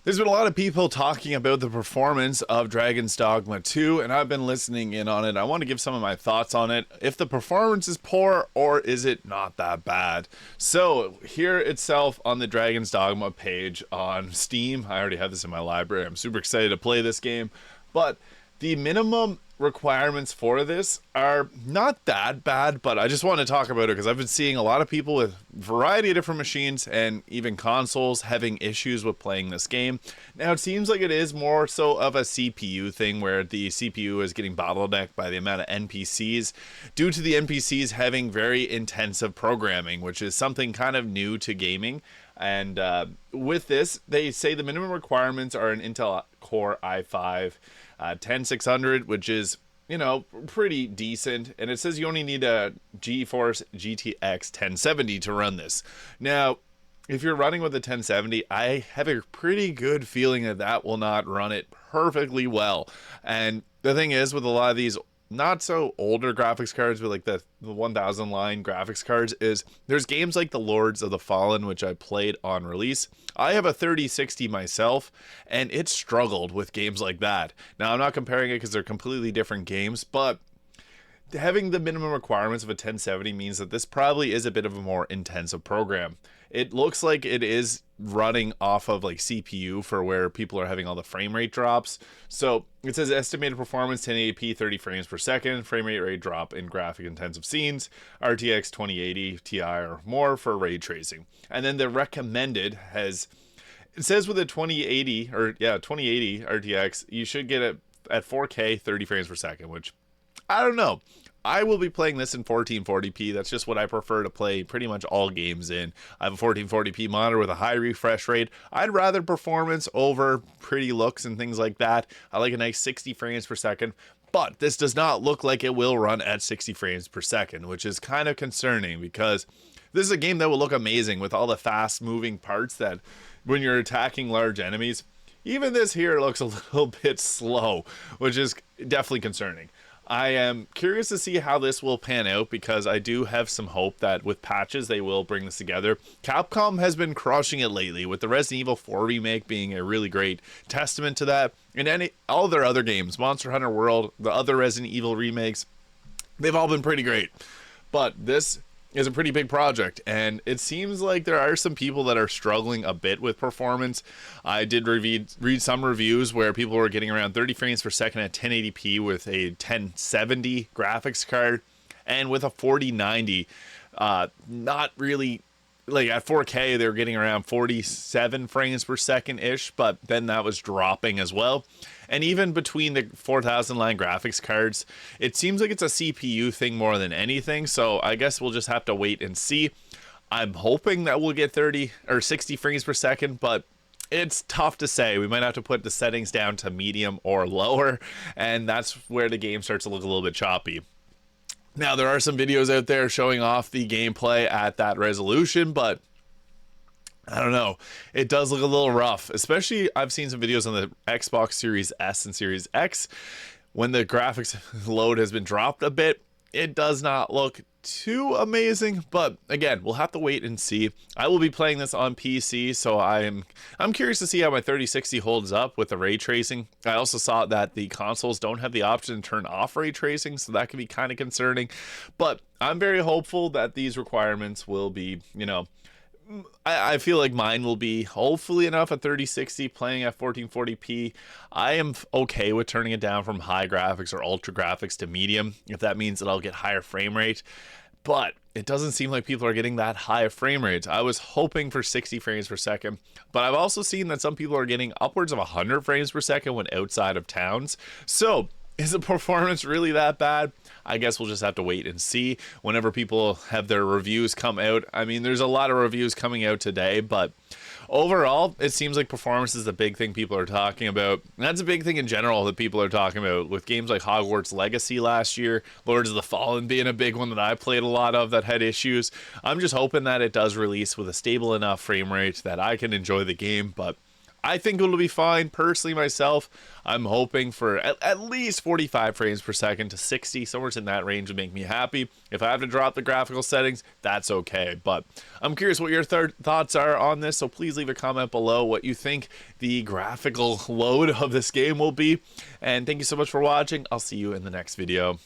There's been a lot of people talking about the performance of Dragon's Dogma 2, and I've been listening in on it. I want to give some of my thoughts on it. If the performance is poor, or is it not that bad? So, here itself on the Dragon's Dogma page on Steam, I already have this in my library. I'm super excited to play this game, but the minimum requirements for this are not that bad, but I just want to talk about it because I've been seeing a lot of people with a variety of different machines and even consoles having issues with playing this game. Now, it seems like it is more so of a CPU thing where the CPU is getting bottlenecked by the amount of NPCs due to the NPCs having very intensive programming, which is something kind of new to gaming. And with this, they say the minimum requirements are an Intel Core i5 10600, which is, you know, pretty decent. And it says you only need a GeForce GTX 1070 to run this. Now, if you're running with a 1070, I have a pretty good feeling that that will not run it perfectly well. And the thing is, with a lot of these not so older graphics cards, but like the 1000 line graphics cards, is there's games like the Lords of the Fallen, which I played on release. I have a 3060 myself, and it struggled with games like that. Now, I'm not comparing it because they're completely different games, but having the minimum requirements of a 1070 means that this probably is a bit of a more intensive program. It looks like it is running off of like CPU for where people are having all the frame rate drops. So it says estimated performance 1080p 30 frames per second, frame rate drop in graphic intensive scenes, RTX 2080 Ti or more for ray tracing. And then the recommended has, it says with a 2080 RTX, you should get it at 4K 30 frames per second, which I don't know. I will be playing this in 1440p. That's just what I prefer to play pretty much all games in. I have a 1440p monitor with a high refresh rate. I'd rather performance over pretty looks and things like that. I like a nice 60 frames per second, but this does not look like it will run at 60 frames per second, which is kind of concerning because this is a game that will look amazing with all the fast moving parts that when you're attacking large enemies. Even this here looks a little bit slow, which is definitely concerning. I am curious to see how this will pan out because I do have some hope that with patches they will bring this together. Capcom has been crushing it lately, with the Resident Evil 4 remake being a really great testament to that. And all their other games, Monster Hunter World, the other Resident Evil remakes, they've all been pretty great. But this is a pretty big project, and it seems like there are some people that are struggling a bit with performance. I did read some reviews where people were getting around 30 frames per second at 1080p with a 1070 graphics card, and with a 4090, not really. Like at 4K, they were getting around 47 frames per second ish, but then that was dropping as well. And even between the 4000 line graphics cards, it seems like it's a CPU thing more than anything. So I guess we'll just have to wait and see. I'm hoping that we'll get 30 or 60 frames per second, but it's tough to say. We might have to put the settings down to medium or lower, and that's where the game starts to look a little bit choppy. Now, there are some videos out there showing off the gameplay at that resolution, but I don't know. It does look a little rough, especially I've seen some videos on the Xbox Series S and Series X. When the graphics load has been dropped a bit, it does not look too amazing, but again, we'll have to wait and see. I will be playing this on PC, so I'm curious to see how my 3060 holds up with the ray tracing. I also saw that the consoles don't have the option to turn off ray tracing, so that can be kind of concerning, but I'm very hopeful that these requirements will be, you know, I feel like mine will be hopefully enough at 3060 playing at 1440p. I am okay with turning it down from high graphics or ultra graphics to medium if that means that I'll get higher frame rate. But it doesn't seem like people are getting that high of frame rates. I was hoping for 60 frames per second, but I've also seen that some people are getting upwards of 100 frames per second when outside of towns. So is the performance really that bad? I guess we'll just have to wait and see whenever people have their reviews come out. I mean, there's a lot of reviews coming out today, but overall, it seems like performance is the big thing people are talking about. And that's a big thing in general that people are talking about with games like Hogwarts Legacy last year, Lords of the Fallen being a big one that I played a lot of that had issues. I'm just hoping that it does release with a stable enough frame rate that I can enjoy the game, but I think it'll be fine. Personally, myself, I'm hoping for at least 45 frames per second to 60. Somewhere in that range would make me happy. If I have to drop the graphical settings, that's okay. But I'm curious what your thoughts are on this, so please leave a comment below what you think the graphical load of this game will be. And thank you so much for watching. I'll see you in the next video.